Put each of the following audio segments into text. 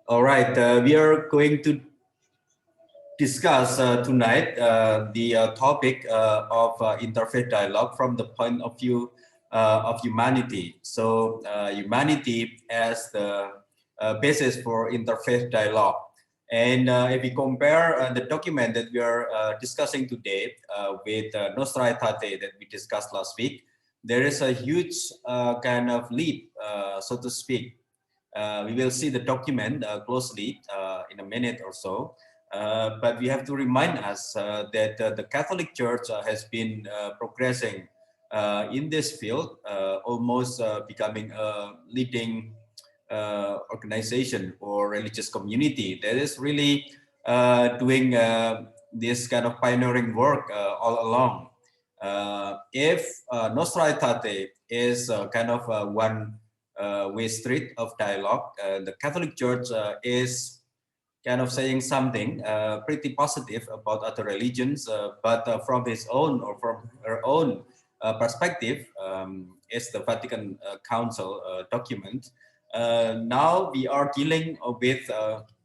All right, we are going to discuss tonight the topic of interfaith dialogue from the point of view of humanity. So, humanity as the basis for interfaith dialogue. And if we compare the document that we are discussing today with Nostra Aetate that we discussed last week, there is a huge kind of leap, so to speak. We will see the document closely in a minute or so. But we have to remind us that the Catholic Church has been progressing in this field, almost becoming a leading organization or religious community that is really doing this kind of pioneering work all along. If Nostra Aetate is kind of one way street of dialogue, the Catholic Church is kind of saying something pretty positive about other religions, but from his own or from her own perspective, is the Vatican Council document. Now we are dealing with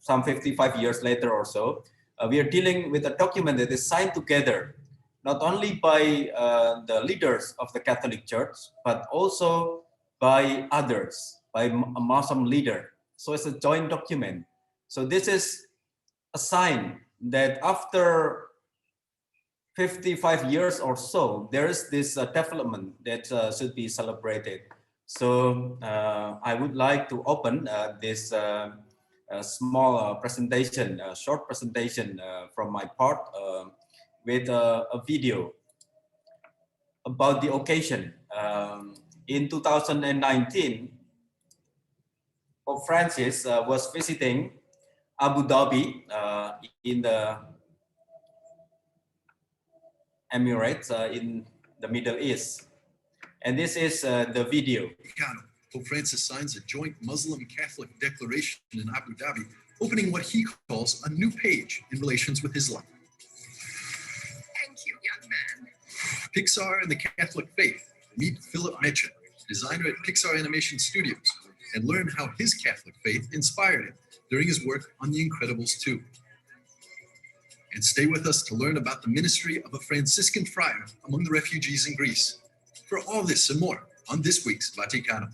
some 55 years later or so, we are dealing with a document that is signed together, not only by the leaders of the Catholic Church, but also by others, by a Muslim leader. So it's a joint document. So this is a sign that after 55 years or so, there is this development that should be celebrated. So I would like to open this small presentation, short presentation from my part with a video about the occasion. In 2019, Pope Francis was visiting Abu Dhabi in the Emirates in the Middle East. And this is the video. Pope Francis signs a joint Muslim-Catholic declaration in Abu Dhabi, opening what he calls a new page in relations with Islam. Thank you, young man. Pixar and the Catholic faith. Meet Philip Mecha, designer at Pixar Animation Studios, and learn how his Catholic faith inspired him during his work on The Incredibles 2. And stay with us to learn about the ministry of a Franciscan friar among the refugees in Greece. For all this and more on this week's Vaticano.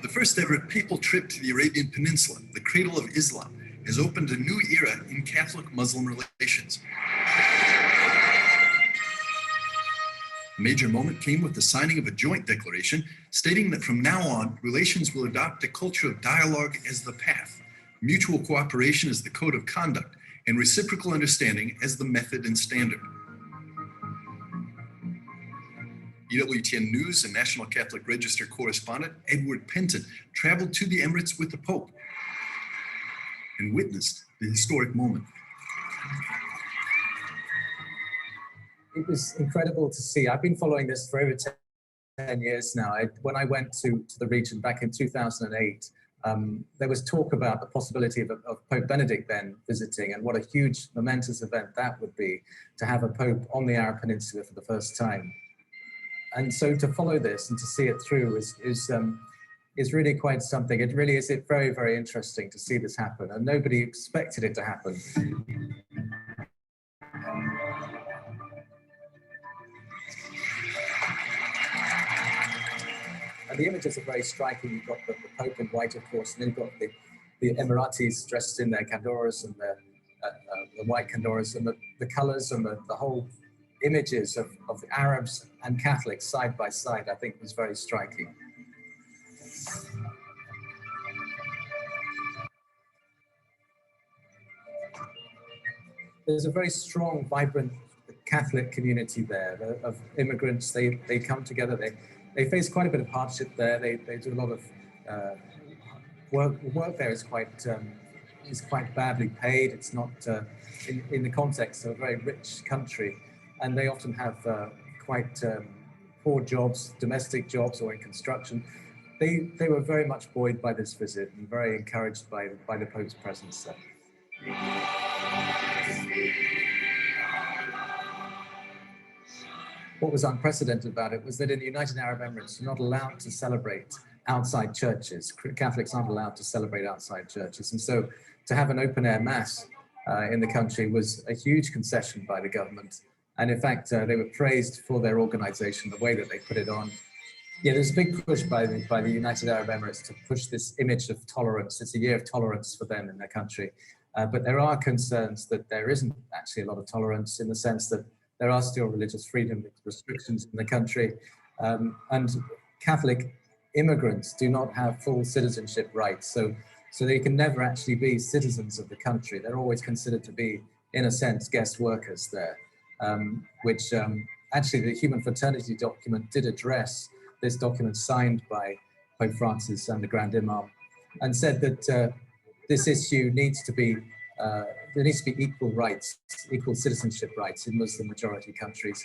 The first ever papal trip to the Arabian Peninsula, the cradle of Islam, has opened a new era in Catholic-Muslim relations. A major moment came with the signing of a joint declaration stating that from now on, relations will adopt a culture of dialogue as the path, mutual cooperation as the code of conduct, and reciprocal understanding as the method and standard. EWTN News and National Catholic Register correspondent Edward Penton traveled to the Emirates with the Pope and witnessed the historic moment. It was incredible to see. I've been following this for over 10 years now. When I went to the region back in 2008, there was talk about the possibility of Pope Benedict then visiting, and what a huge momentous event that would be to have a Pope on the Arab Peninsula for the first time. And so to follow this and to see it through is really quite something. It really is very, very interesting to see this happen, and nobody expected it to happen. And the images are very striking. You've got the Pope in white, of course, and then you've got the Emiratis dressed in their kandoras and the white kandoras, and the colors and the whole images of the Arabs and Catholics side by side, I think was very striking. There's a very strong, vibrant Catholic community there of immigrants. They come together. They face quite a bit of hardship there. They do a lot of work. Work there is quite badly paid. It's not in the context of a very rich country, and they often have quite poor jobs, domestic jobs, or in construction. They were very much buoyed by this visit and very encouraged by the Pope's presence there. what was unprecedented about it was that in the United Arab Emirates, you're not allowed to celebrate outside churches. Catholics aren't allowed to celebrate outside churches. And so to have an open air mass in the country was a huge concession by the government. And in fact, they were praised for their organization, the way that they put it on. Yeah, there's a big push by the United Arab Emirates to push this image of tolerance. It's a year of tolerance for them in their country. But there are concerns that there isn't actually a lot of tolerance, in the sense that there are still religious freedom restrictions in the country. And Catholic immigrants do not have full citizenship rights. So they can never actually be citizens of the country. They're always considered to be, in a sense, guest workers there, which actually the Human Fraternity document did address. This document signed by Pope Francis and the Grand Imam, and said that this issue needs to be, there needs to be equal rights, equal citizenship rights in Muslim majority countries.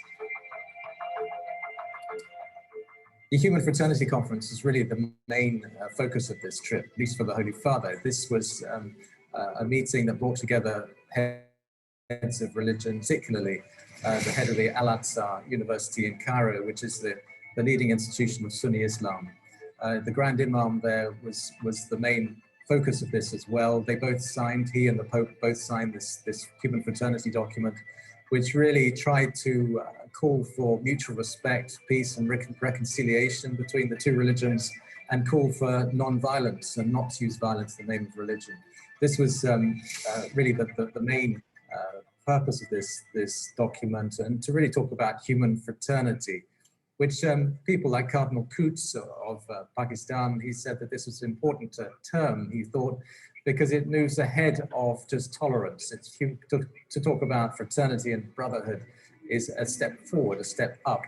The Human Fraternity Conference is really the main focus of this trip, at least for the Holy Father. This was a meeting that brought together heads of religion, particularly the head of the Al-Aqsa University in Cairo, which is the leading institution of Sunni Islam. The Grand Imam there was the main focus of this as well. They both signed, he and the Pope both signed this Human Fraternity document, which really tried to call for mutual respect, peace and reconciliation between the two religions, and call for non-violence and not to use violence in the name of religion. This was really the main purpose of this document, and to really talk about human fraternity, which people like Cardinal Coots of Pakistan, he said that this was an important term, he thought, because it moves ahead of just tolerance. It's to talk about fraternity and brotherhood is a step forward, a step up.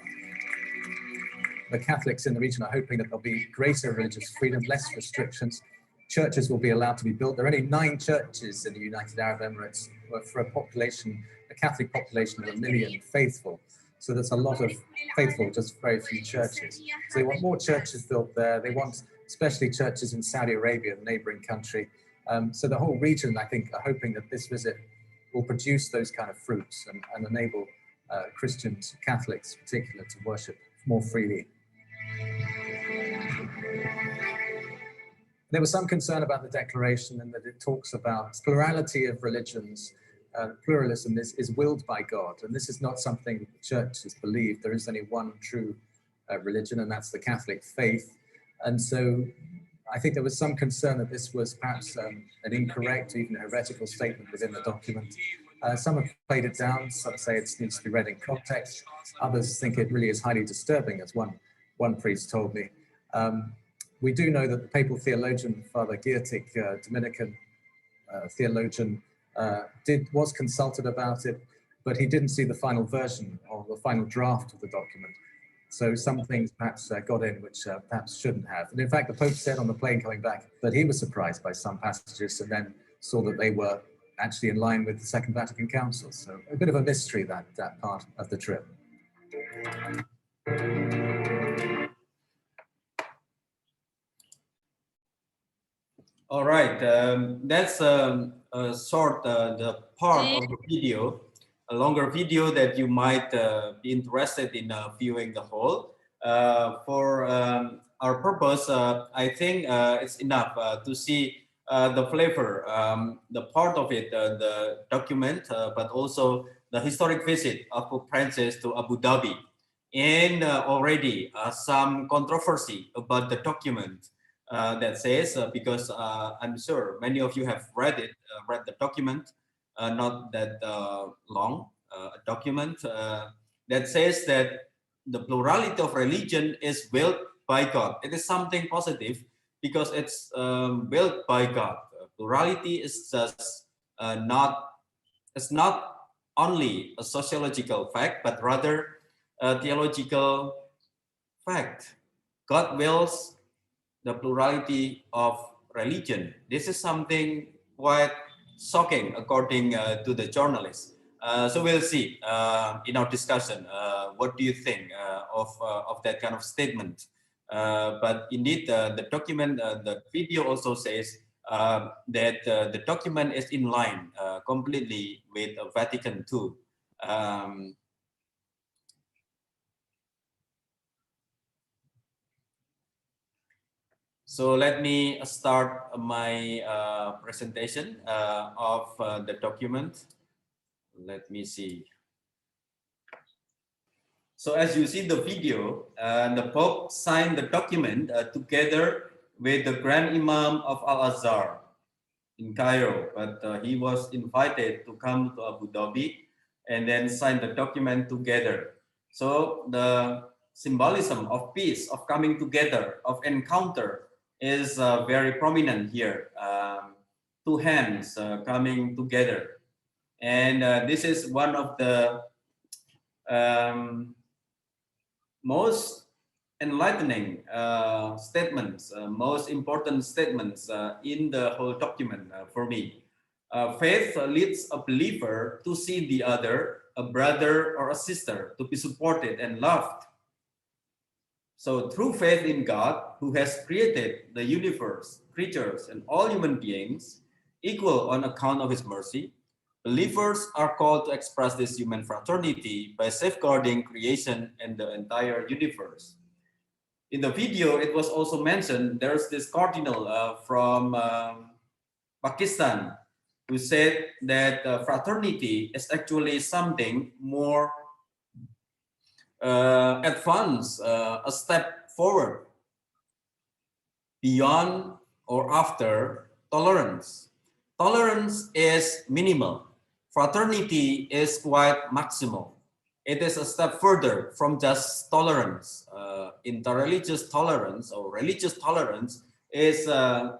The Catholics in the region are hoping that there'll be greater religious freedom, less restrictions. Churches will be allowed to be built. There are only 9 churches in the United Arab Emirates for a Catholic population of 1 million faithful. So there's a lot of faithful, just very few churches. So they want more churches built there. They want especially churches in Saudi Arabia, the neighboring country. So the whole region, I think, are hoping that this visit will produce those kind of fruits and enable Christians, Catholics in particular, to worship more freely. There was some concern about the declaration, and that it talks about plurality of religions. Pluralism is willed by God, and this is not something the church has believed. There is only one true religion, and that's the Catholic faith. And so I think there was some concern that this was perhaps an incorrect, even a heretical statement within the document. Some have played it down, some say it needs to be read in context. Others think it really is highly disturbing, as one priest told me. We do know that the papal theologian, Father Giertic, Dominican theologian, was consulted about it, but he didn't see the final version or the final draft of the document. So some things perhaps got in which perhaps shouldn't have. And in fact, the Pope said on the plane coming back that he was surprised by some passages, and then saw that they were actually in line with the Second Vatican Council. So a bit of a mystery, that part of the trip. All right, that's a short the part of the video, a longer video that you might be interested in viewing the whole. For our purpose, I think it's enough to see the flavor, the part of it, the document, but also the historic visit of Pope Francis to Abu Dhabi, and already some controversy about the document. That says, because I'm sure many of you have read it, read the document, not that long, a document that says that the plurality of religion is willed by God. It is something positive because it's willed by God. Plurality is just it's not only a sociological fact, but rather a theological fact. God wills the plurality of religion. This is something quite shocking, according to the journalists. So we'll see in our discussion. What do you think of that kind of statement? But indeed, the document, the video also says that the document is in line completely with Vatican II. So let me start my presentation of the document. Let me see. So as you see the video, the Pope signed the document together with the Grand Imam of Al-Azhar in Cairo, but he was invited to come to Abu Dhabi and then sign the document together. So the symbolism of peace, of coming together, of encounter is very prominent here. Two hands coming together. And this is one of the most enlightening statements, most important statements in the whole document for me. Faith leads a believer to see the other, a brother or a sister, to be supported and loved. So through faith in God, who has created the universe, creatures, and all human beings equal on account of his mercy, believers are called to express this human fraternity by safeguarding creation and the entire universe. In the video, it was also mentioned there's this cardinal from Pakistan who said that fraternity is actually something more advanced, a step forward beyond or after tolerance. Tolerance is minimal. Fraternity is quite maximal. It is a step further from just tolerance. Interreligious tolerance or religious tolerance is a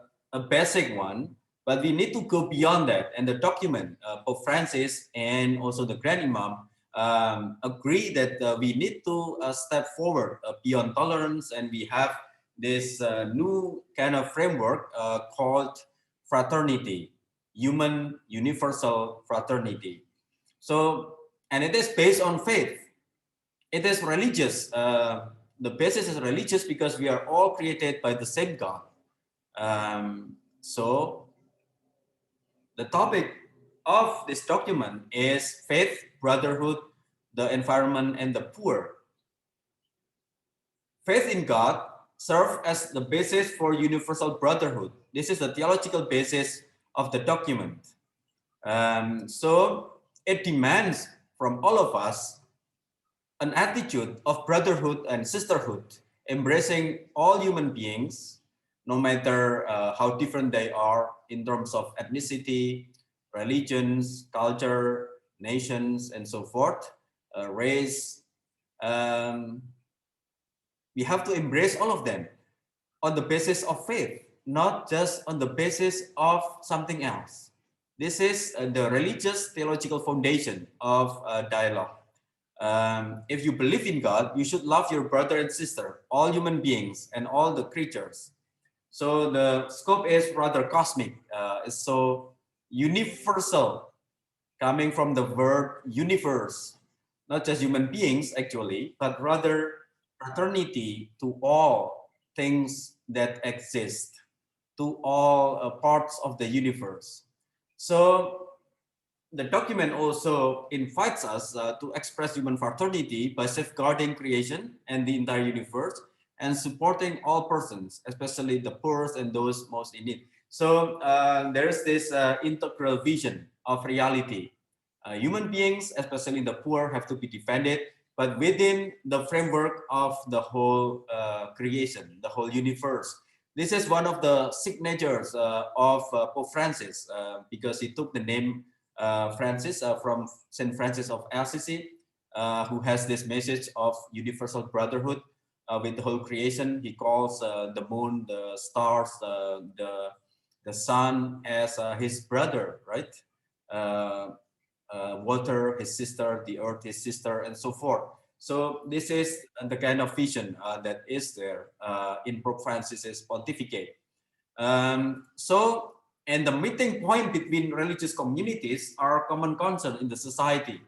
basic one, but we need to go beyond that. And the document, Pope Francis and also the Grand Imam agree that we need to step forward beyond tolerance, and we have this new kind of framework called fraternity, human universal fraternity. So, and it is based on faith. It is religious. The basis is religious because we are all created by the same God. So the topic of this document is faith, brotherhood, the environment, and the poor. Faith in God serves as the basis for universal brotherhood. This is the theological basis of the document. So it demands from all of us an attitude of brotherhood and sisterhood, embracing all human beings, no matter how different they are in terms of ethnicity, religions, culture, nations, and so forth, race. We have to embrace all of them on the basis of faith, not just on the basis of something else. This is the religious theological foundation of dialogue. If you believe in God, you should love your brother and sister, all human beings and all the creatures. So the scope is rather cosmic. It's so universal, coming from the word universe, not just human beings actually, but rather fraternity to all things that exist, to all parts of the universe. So the document also invites us to express human fraternity by safeguarding creation and the entire universe and supporting all persons, especially the poor and those most in need. So there's this integral vision of reality. Human beings, especially the poor, have to be defended, but within the framework of the whole creation, the whole universe. This is one of the signatures of Pope Francis because he took the name Francis from Saint Francis of Assisi, who has this message of universal brotherhood with the whole creation. He calls the moon, the stars, the sun as his brother, right? Water, his sister, the earth, his sister, and so forth. So this is the kind of vision that is there in Pope Francis's pontificate. And the meeting point between religious communities are common concern in the society.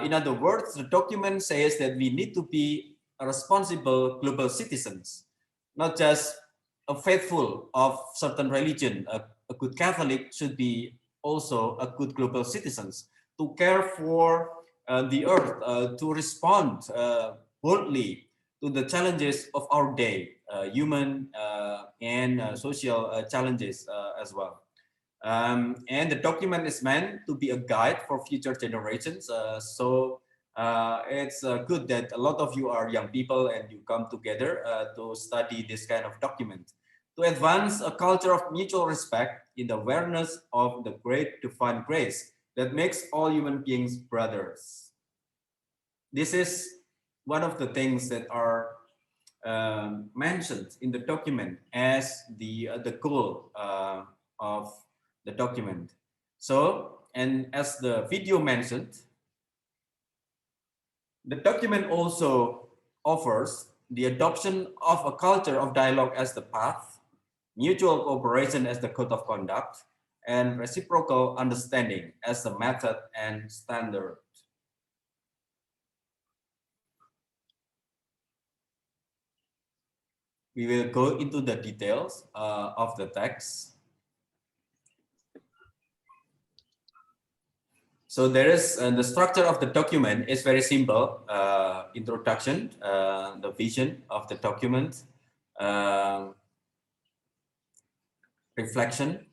In other words, the document says that we need to be responsible global citizens, not just a faithful of certain religion. A good Catholic should be also a good global citizens to care for the earth, to respond boldly to the challenges of our day, human and social challenges as well. And the document is meant to be a guide for future generations. So it's good that a lot of you are young people and you come together to study this kind of document, to advance a culture of mutual respect in the awareness of the great divine grace that makes all human beings brothers. This is one of the things that are mentioned in the document as the goal of the document. So, and as the video mentioned, the document also offers the adoption of a culture of dialogue as the path, mutual cooperation as the code of conduct, and reciprocal understanding as the method and standard. We will go into the details of the text. So there is the structure of the document is very simple. Introduction, the vision of the document, reflection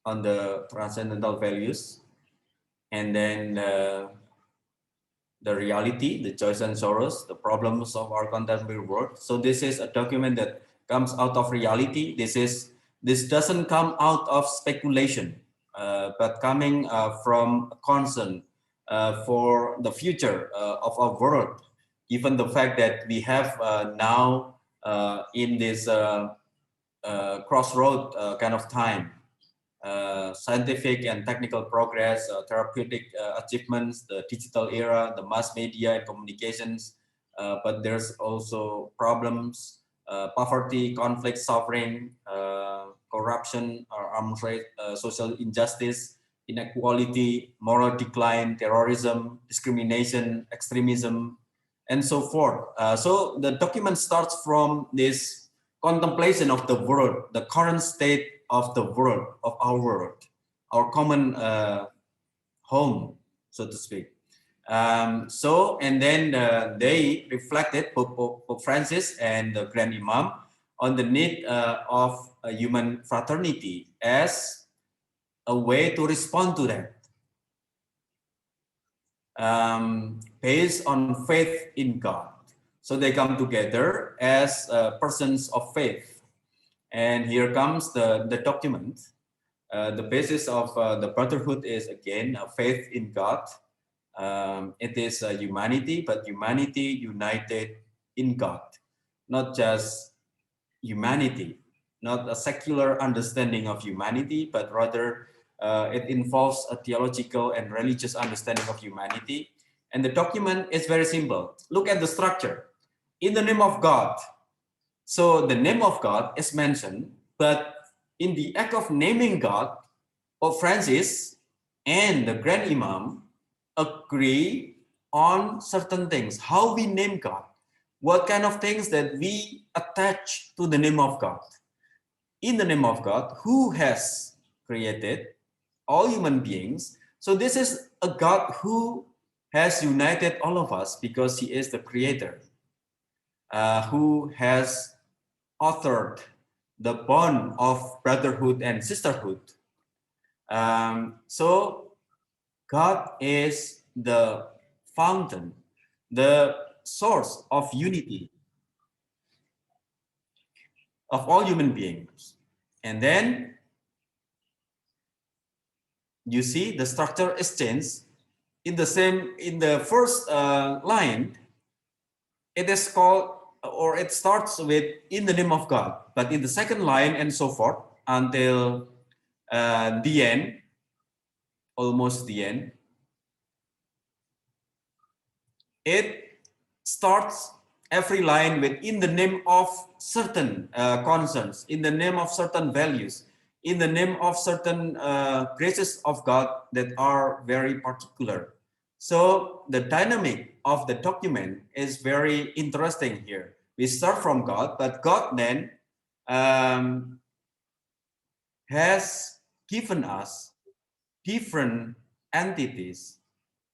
on the transcendental values, and then the reality, the joys and sorrows, the problems of our contemporary world. So this is a document that comes out of reality. This doesn't come out of speculation, but coming from a concern for the future of our world, given the fact that we have now in this crossroad kind of time, scientific and technical progress, therapeutic achievements, the digital era, the mass media and communications, but there's also problems, poverty, conflict, suffering, corruption, arms race, social injustice, inequality, moral decline, terrorism, discrimination, extremism, and so forth. So the document starts from this contemplation of the world, the current state of the world, of our world, our common home, so to speak. And then they reflected, Pope Francis and the Grand Imam, on the need of a human fraternity as a way to respond to that. Based on faith in God. So they come together as persons of faith. And here comes the document. The basis of the brotherhood is, again, faith in God. It is humanity, but humanity united in God. Not just humanity, not a secular understanding of humanity, but rather it involves a theological and religious understanding of humanity. And the document is very simple. Look at the structure. In the name of God. So the name of God is mentioned, but in the act of naming God, Pope Francis and the Grand Imam agree on certain things, how we name God, what kind of things that we attach to the name of God. In the name of God, who has created all human beings. So this is a God who has united all of us because he is the creator, who has authored the bond of brotherhood and sisterhood. So God is the fountain, the source of unity of all human beings. And then you see the structure is changed. In the first line, it is called, or it starts with in the name of God, but in the second line and so forth until the end, almost the end, it starts every line with in the name of certain concerns, in the name of certain values, in the name of certain graces of God that are very particular. So the dynamic of the document is very interesting here. We start from God, but God then has given us different entities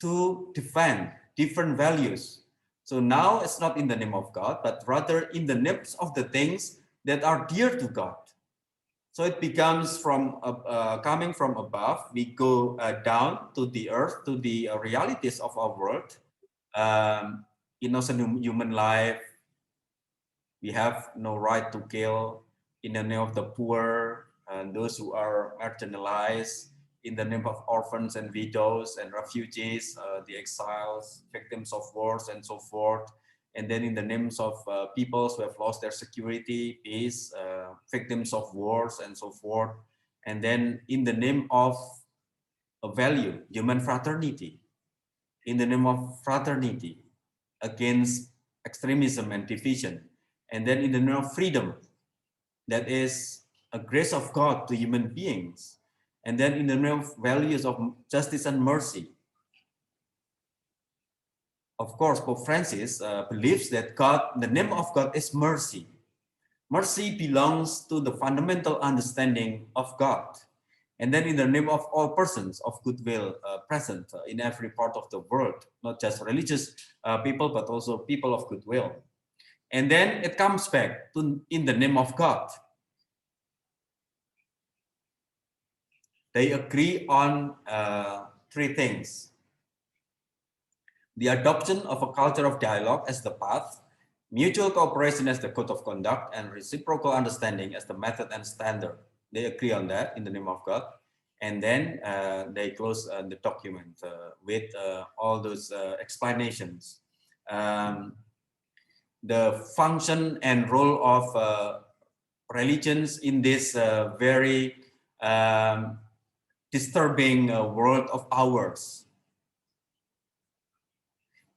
to defend different values, So now it's not in the name of God, but rather in the names of the things that are dear to God. So it becomes from coming from above, we go down to the earth, to the realities of our world, innocent human life. We have no right to kill in the name of the poor and those who are marginalized, in the name of orphans and widows and refugees, the exiles, victims of wars and so forth. And then in the names of peoples who have lost their security, peace, victims of wars and so forth. And then in the name of a value, human fraternity, in the name of fraternity against extremism and division. And then in the name of freedom, that is a grace of God to human beings. And then in the name of values of justice and mercy. Of course, Pope Francis believes that God, the name of God is mercy. Mercy belongs to the fundamental understanding of God. And then in the name of all persons of goodwill present in every part of the world, not just religious people, but also people of goodwill. And then it comes back to in the name of God. They agree on three things. The adoption of a culture of dialogue as the path, mutual cooperation as the code of conduct, and reciprocal understanding as the method and standard. They agree on that in the name of God. And then they close the document with all those explanations. The function and role of religions in this very disturbing world of ours.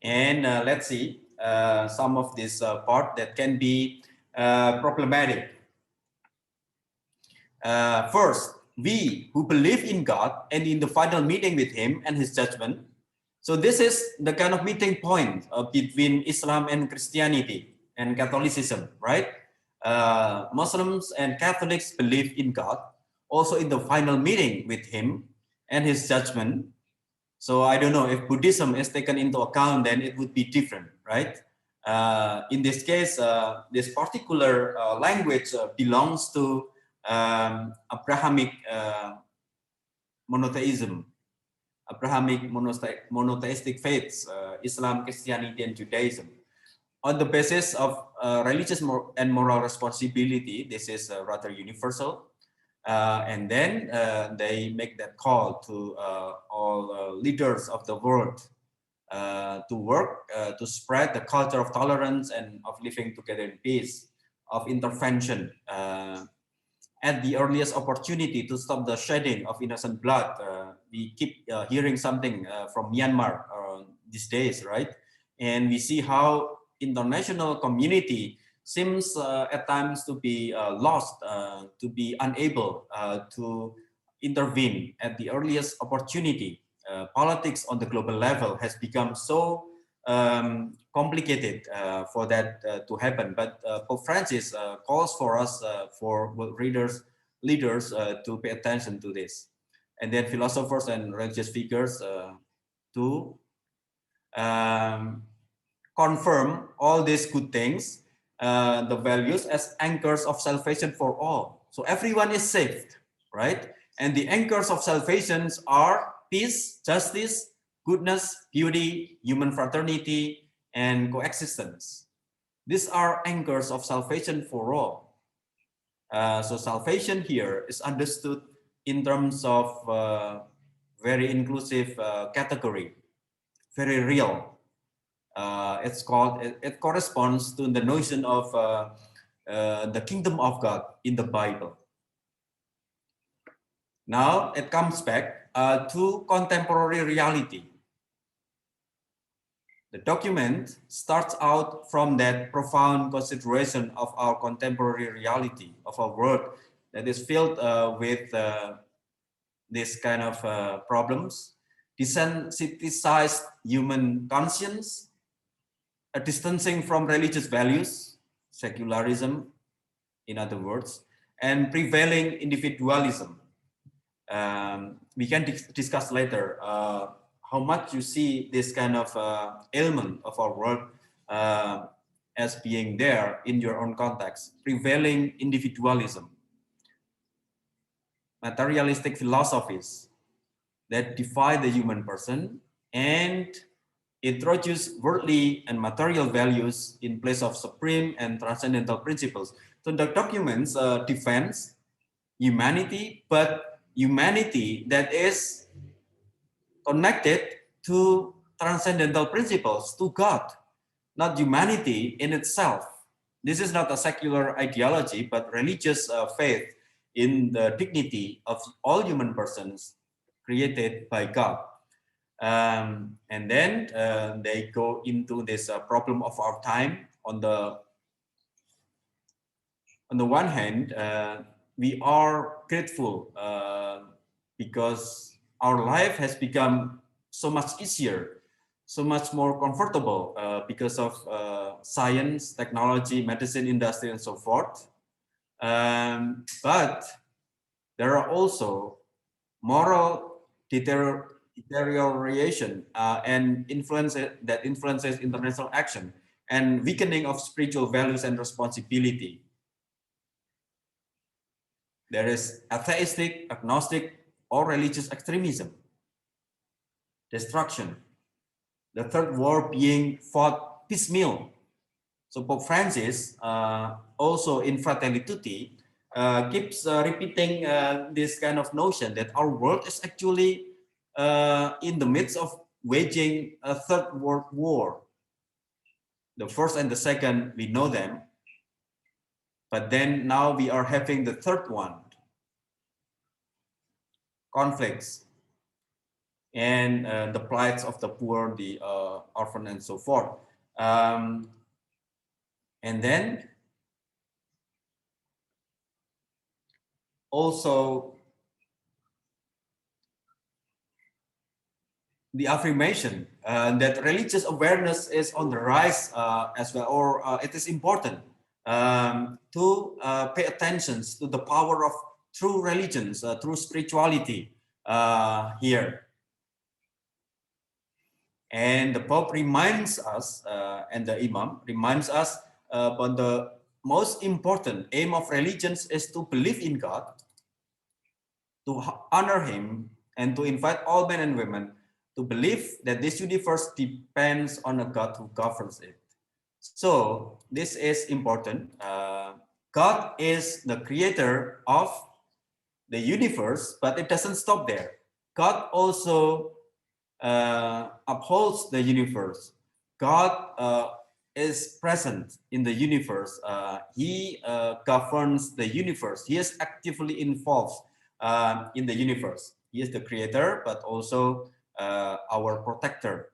And let's see some of this part that can be problematic. First, we who believe in God and in the final meeting with Him and His judgment. So this is the kind of meeting point between Islam and Christianity and Catholicism, right? Muslims and Catholics believe in God, also in the final meeting with Him and His judgment. So I don't know if Buddhism is taken into account, then it would be different, right? In this case, this particular language belongs to Abrahamic monotheism, Abrahamic monotheistic faiths, Islam, Christianity, and Judaism. On the basis of religious and moral responsibility, this is rather universal. And then they make that call to all leaders of the world to work to spread the culture of tolerance and of living together in peace, of intervention at the earliest opportunity to stop the shedding of innocent blood. We keep hearing something from Myanmar these days, right? And we see how international community seems at times to be lost, to be unable to intervene at the earliest opportunity. Politics on the global level has become so complicated for that to happen. But Pope Francis calls for us, for leaders to pay attention to this. And then philosophers and religious figures to confirm all these good things, the values as anchors of salvation for all. So everyone is saved, right? And the anchors of salvations are peace, justice, goodness, beauty, human fraternity, and coexistence. These are anchors of salvation for all. So salvation here is understood in terms of very inclusive category, very real. It corresponds to the notion of the kingdom of God in the Bible. Now it comes back to contemporary reality. The document starts out from that profound consideration of our contemporary reality, of our world that is filled with this kind of problems, desensitized human conscience, a distancing from religious values, secularism, in other words, and prevailing individualism. We can discuss later how much you see this kind of element of our world as being there in your own context. Prevailing individualism, materialistic philosophies that defy the human person and introduce worldly and material values in place of supreme and transcendental principles. So the documents defends humanity, but humanity that is connected to transcendental principles, to God, not humanity in itself. This is not a secular ideology, but religious faith in the dignity of all human persons created by God. And then they go into this problem of our time. On the one hand, we are grateful because our life has become so much easier, so much more comfortable because of science, technology, medicine, industry, and so forth. But there are also moral deterioration and that influences international action and weakening of spiritual values and responsibility. There is atheistic, agnostic, or religious extremism, destruction, the third war being fought piecemeal. So Pope Francis, also in Fratelli keeps repeating this kind of notion that our world is actually in the midst of waging a third world war. The first and the second, we know them, but then now we are having the third one, conflicts and the plights of the poor, the orphan, and so forth. And then also the affirmation that religious awareness is on the rise as well, or it is important to pay attention to the power of true religions, true spirituality here. And the Pope reminds us, and the Imam reminds us about the most important aim of religions is to believe in God, to honor Him, and to invite all men and women to believe that this universe depends on a God who governs it. So this is important. God is the creator of the universe, but it doesn't stop there. God also upholds the universe. God is present in the universe. He governs the universe. He is actively involved in the universe. He is the creator, but also our protector,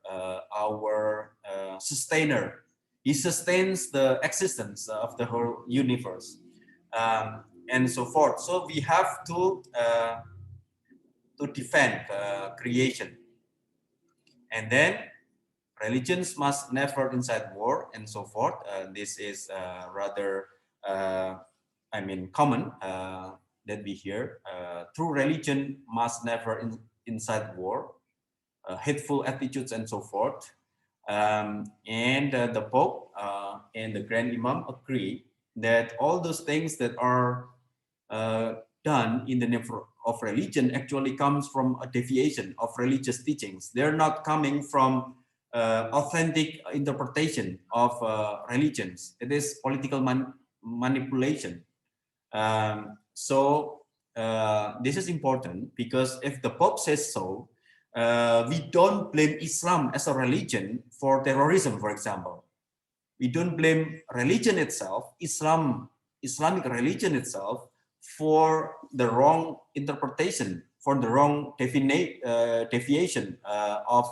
our sustainer. He sustains the existence of the whole universe, and so forth. So we have to defend creation. And then religions must never incite war and so forth. This is rather, common that we hear. True religion must never incite war, hateful attitudes and so forth. And the Pope and the Grand Imam agree that all those things that are done in the name of religion actually comes from a deviation of religious teachings. They're not coming from authentic interpretation of religions. It is political manipulation. So this is important because if the Pope says so, we don't blame Islam as a religion for terrorism, for example. We don't blame religion itself, Islamic religion itself, for the wrong interpretation, for the wrong deviation of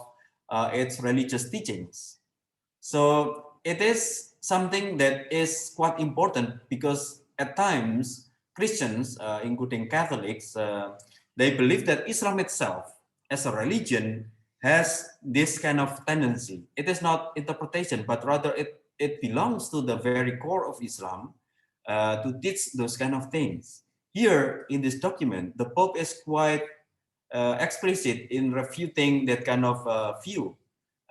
its religious teachings. So it is something that is quite important because at times Christians, including Catholics, they believe that Islam itself as a religion has this kind of tendency. It is not interpretation, but rather it belongs to the very core of Islam to teach those kind of things. Here in this document, the Pope is quite explicit in refuting that kind of view.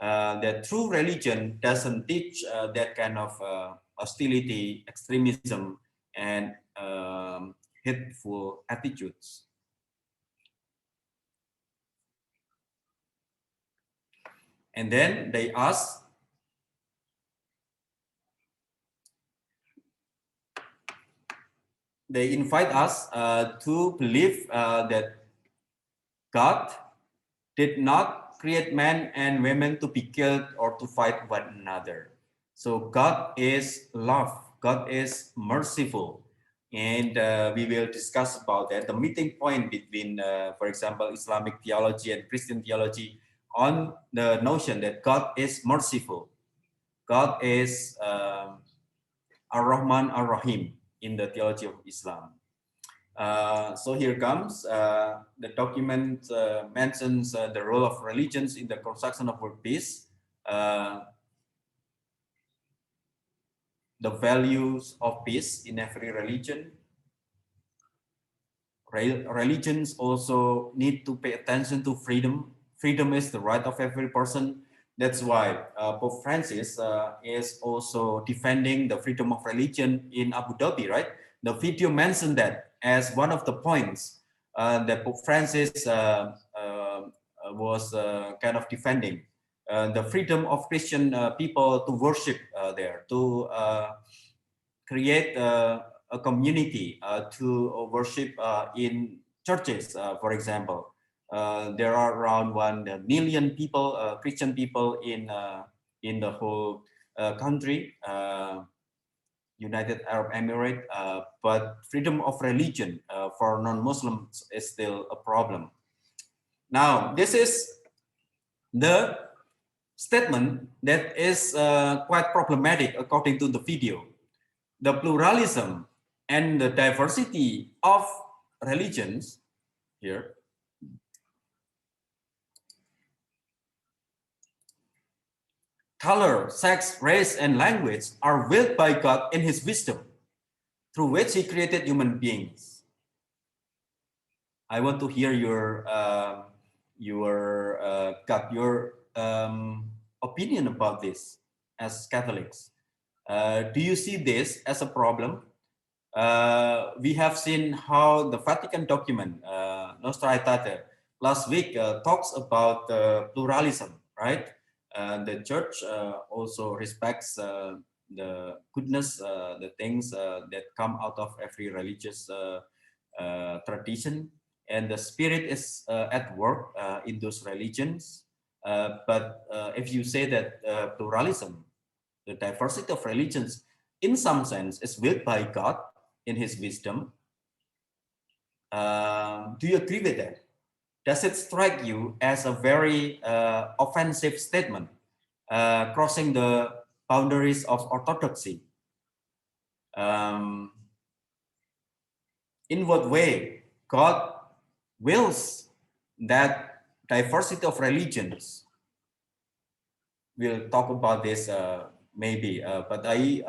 that true religion doesn't teach that kind of hostility, extremism, and hateful attitudes. And then they ask, they invite us to believe that God did not create men and women to be killed or to fight one another. So God is love, God is merciful. And we will discuss about that, the meeting point between, for example, Islamic theology and Christian theology on the notion that God is merciful. God is Ar-Rahman Ar-Rahim in the theology of Islam. So here comes, the document mentions the role of religions in the construction of world peace, the values of peace in every religion. Religions also need to pay attention to freedom. Freedom is the right of every person. That's why Pope Francis is also defending the freedom of religion in Abu Dhabi, right? The video mentioned that as one of the points that Pope Francis was kind of defending the freedom of Christian people to worship there, to create a community to worship in churches, for example. There are around 1 million people, Christian people in the whole country, United Arab Emirates, but freedom of religion for non-Muslims is still a problem. Now, this is the statement that is quite problematic according to the video. The pluralism and the diversity of religions here color, sex, race, and language are willed by God in his wisdom, through which he created human beings. I want to hear your opinion about this as Catholics. Do you see this as a problem? We have seen how the Vatican document, Nostra Aetate, last week talks about pluralism, right? The church also respects the goodness, the things that come out of every religious tradition, and the spirit is at work in those religions. But if you say that pluralism, the diversity of religions, in some sense, is willed by God in his wisdom, do you agree with that? Does it strike you as a very offensive statement, crossing the boundaries of orthodoxy? In what way God wills that diversity of religions? We'll talk about this maybe, but I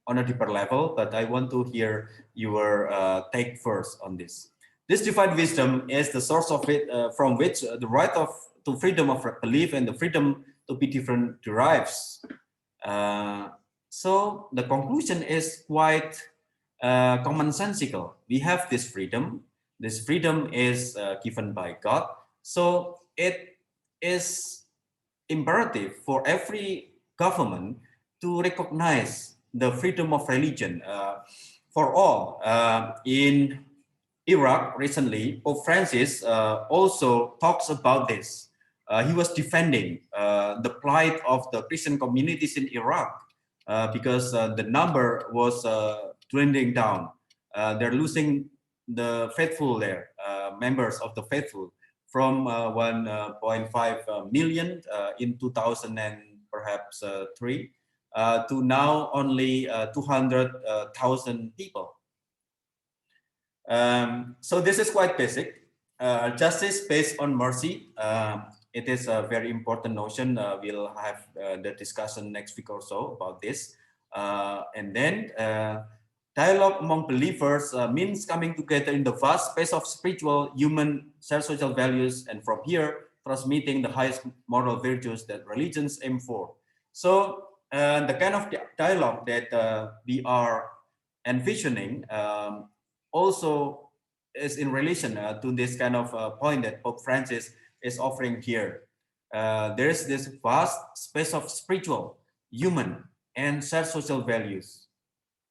on a deeper level, but I want to hear your take first on this. This divine wisdom is the source of it, from which the right to freedom of belief and the freedom to be different derives. So the conclusion is quite commonsensical. We have this freedom. This freedom is given by God. So it is imperative for every government to recognize the freedom of religion for all. In Iraq recently, Pope Francis also talks about this. He was defending the plight of the Christian communities in Iraq because the number was dwindling down. They're losing the faithful there, members of the faithful, from 1.5 million in 2000 and perhaps 3 to now only 200,000 people. So this is quite basic. Justice based on mercy. It is a very important notion. We'll have the discussion next week or so about this. And then dialogue among believers means coming together in the vast space of spiritual, human, social values. And from here, transmitting the highest moral virtues that religions aim for. So the kind of dialogue that we are envisioning also is in relation to this kind of point that Pope Francis is offering here. There is this vast space of spiritual, human, and shared social values.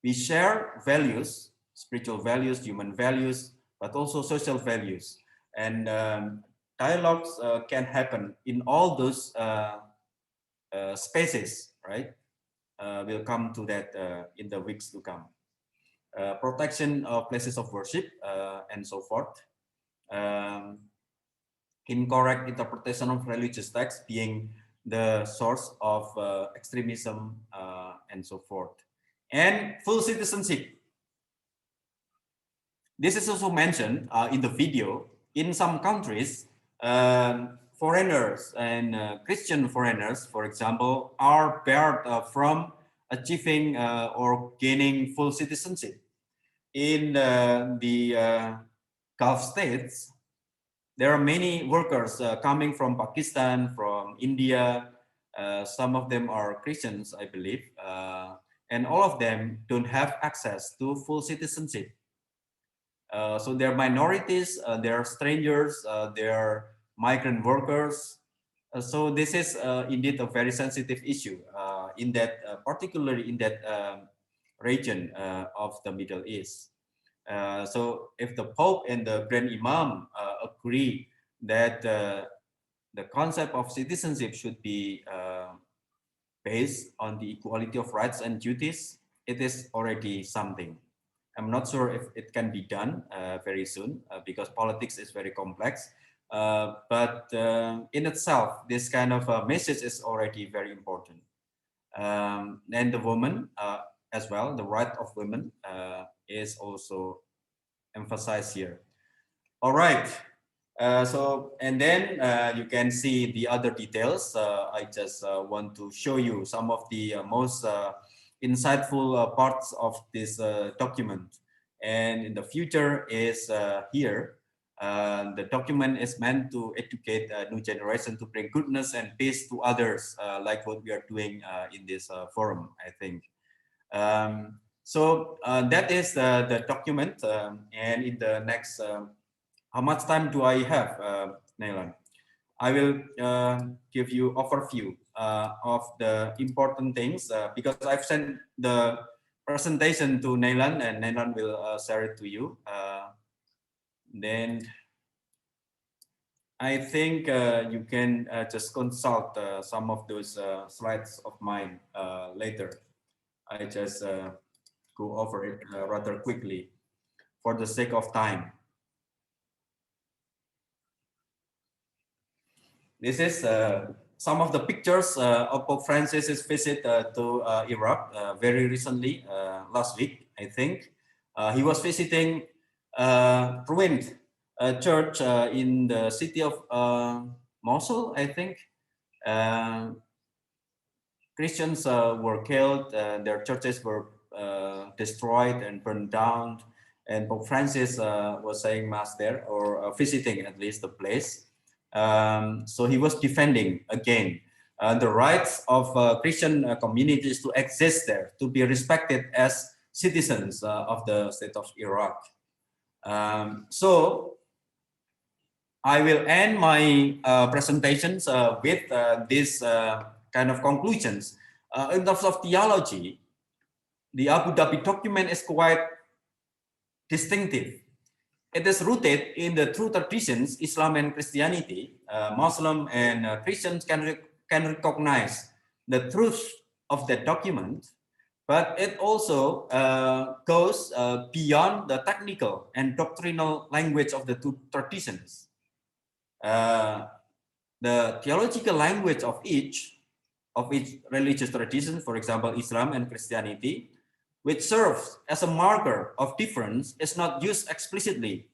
We share values, spiritual values, human values, but also social values. And dialogues can happen in all those spaces, right? We'll come to that in the weeks to come. Protection of places of worship and so forth. Incorrect interpretation of religious texts being the source of extremism and so forth. And full citizenship. This is also mentioned in the video. In some countries, foreigners and Christian foreigners, for example, are barred from achieving or gaining full citizenship. In the Gulf states, there are many workers coming from Pakistan, from India. Some of them are Christians, I believe, and all of them don't have access to full citizenship. So they're minorities, they're strangers, they're migrant workers. So this is indeed a very sensitive issue in that, particularly in that region of the Middle East. So if the Pope and the Grand Imam agree that the concept of citizenship should be based on the equality of rights and duties, it is already something. I'm not sure if it can be done very soon because politics is very complex. But in itself, this kind of message is already very important. And the woman as well, the right of women is also emphasized here. All right. So, and then you can see the other details. I just want to show you some of the most insightful parts of this document. And in the future is here. The document is meant to educate a new generation, to bring goodness and peace to others, like what we are doing in this forum, I think. So that is the document. And in the next, how much time do I have, Nailan? I will give you overview of the important things because I've sent the presentation to Nailan and Nailan will share it to you. Then I think you can just consult some of those slides of mine later. I just go over it rather quickly for the sake of time. This is some of the pictures of Pope Francis's visit to Iraq very recently, last week, I think. He was visiting ruined church in the city of Mosul, I think. Christians were killed, their churches were destroyed and burned down, and Pope Francis was saying mass there, or visiting at least the place. So he was defending again the rights of Christian communities to exist there, to be respected as citizens of the state of Iraq. So I will end my presentations with this kind of conclusions. In terms of theology, the Abu Dhabi document is quite distinctive. It is rooted in the true traditions, Islam and Christianity. Muslim and Christians can recognize the truth of that document, but it also goes beyond the technical and doctrinal language of the two traditions. The theological language of each religious tradition, for example, Islam and Christianity, which serves as a marker of difference, is not used explicitly.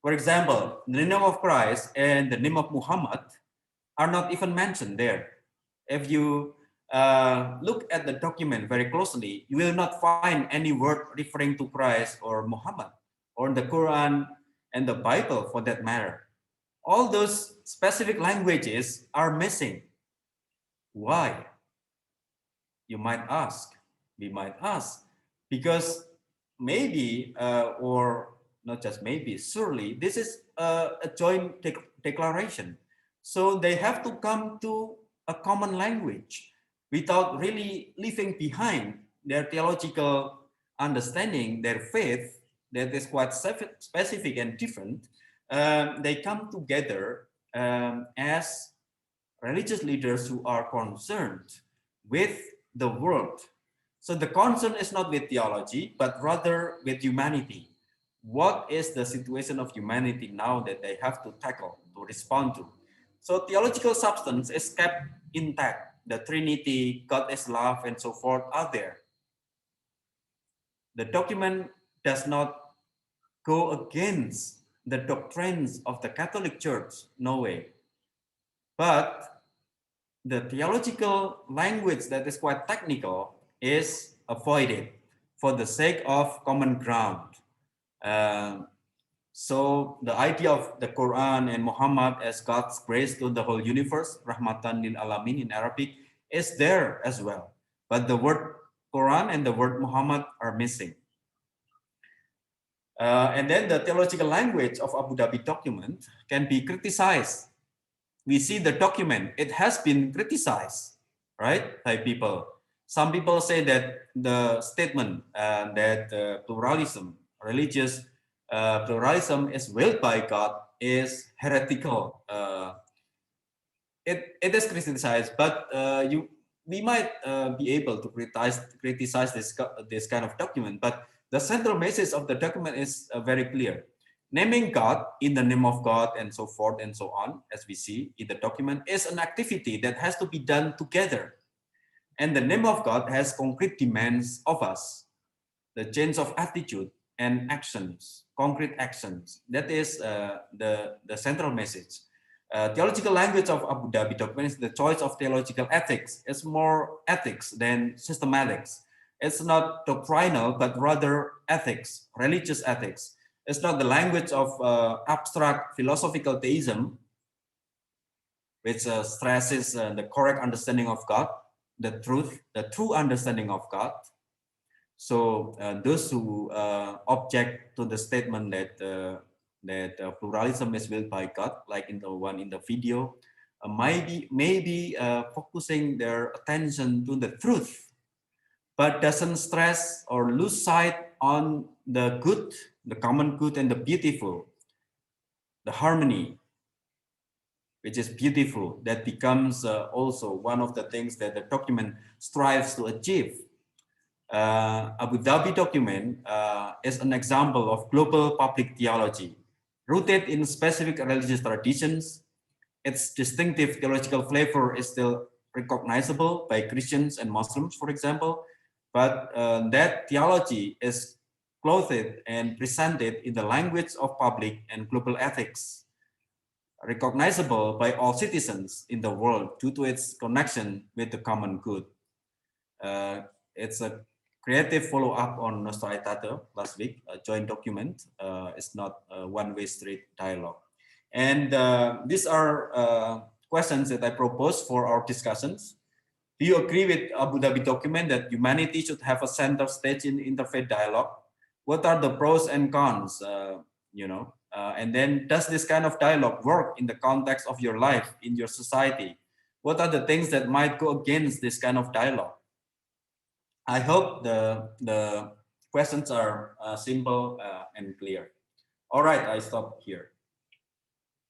For example, the name of Christ and the name of Muhammad are not even mentioned there. If you look at the document very closely, you will not find any word referring to Christ or Muhammad, or the Quran and the Bible for that matter. all those specific languages are missing. Why? You might ask, we might ask, because maybe, or not just maybe, surely this is a joint declaration. So they have to come to a common language without really leaving behind their theological understanding, their faith that is quite specific and different. They come together as religious leaders who are concerned with the world. So the concern is not with theology, but rather with humanity. What is the situation of humanity now that they have to tackle, to respond to? So theological substance is kept intact. The Trinity, God is love, and so forth are there. The document does not go against the doctrines of the Catholic Church, no way. But the theological language that is quite technical is avoided for the sake of common ground. So the idea of the Quran and Muhammad as God's grace to the whole universe, Rahmatan lil Alamin in Arabic, is there as well. But the word Quran and the word Muhammad are missing. And then the theological language of Abu Dhabi Document can be criticized. We see the document, it has been criticized, right, by people. Some people say that the statement that pluralism, religious pluralism is willed by God is heretical. It is criticized, but we might be able to criticize this kind of document, but the central message of the document is very clear. Naming God in the name of God and so forth and so on, as we see in the document, is an activity that has to be done together. And the name of God has concrete demands of us, the change of attitude and actions, concrete actions. That is the central message. Theological language of Abu Dhabi Document is the choice of theological ethics. It's more ethics than systematics. It's not doctrinal, but rather ethics, religious ethics. It's not the language of abstract philosophical theism, which stresses the correct understanding of God, the true understanding of God. So those who object to the statement that pluralism is willed by God, like in the one in the video, maybe focusing their attention to the truth, but doesn't stress or lose sight on the good, the common good and the beautiful, the harmony, which is beautiful. That becomes also one of the things that the document strives to achieve. Abu Dhabi Document is an example of global public theology, rooted in specific religious traditions. Its distinctive theological flavor is still recognizable by Christians and Muslims, for example, but that theology is clothed and presented in the language of public and global ethics, recognizable by all citizens in the world due to its connection with the common good. It's a creative follow-up on Nostra Aetate last week, a joint document. It's not a one-way street dialogue. And these are questions that I propose for our discussions. Do you agree with Abu Dhabi Document that humanity should have a center stage in interfaith dialogue? What are the pros and cons, and then does this kind of dialogue work in the context of your life, in your society? What are the things that might go against this kind of dialogue? I hope the questions are simple and clear. All right, I stop here.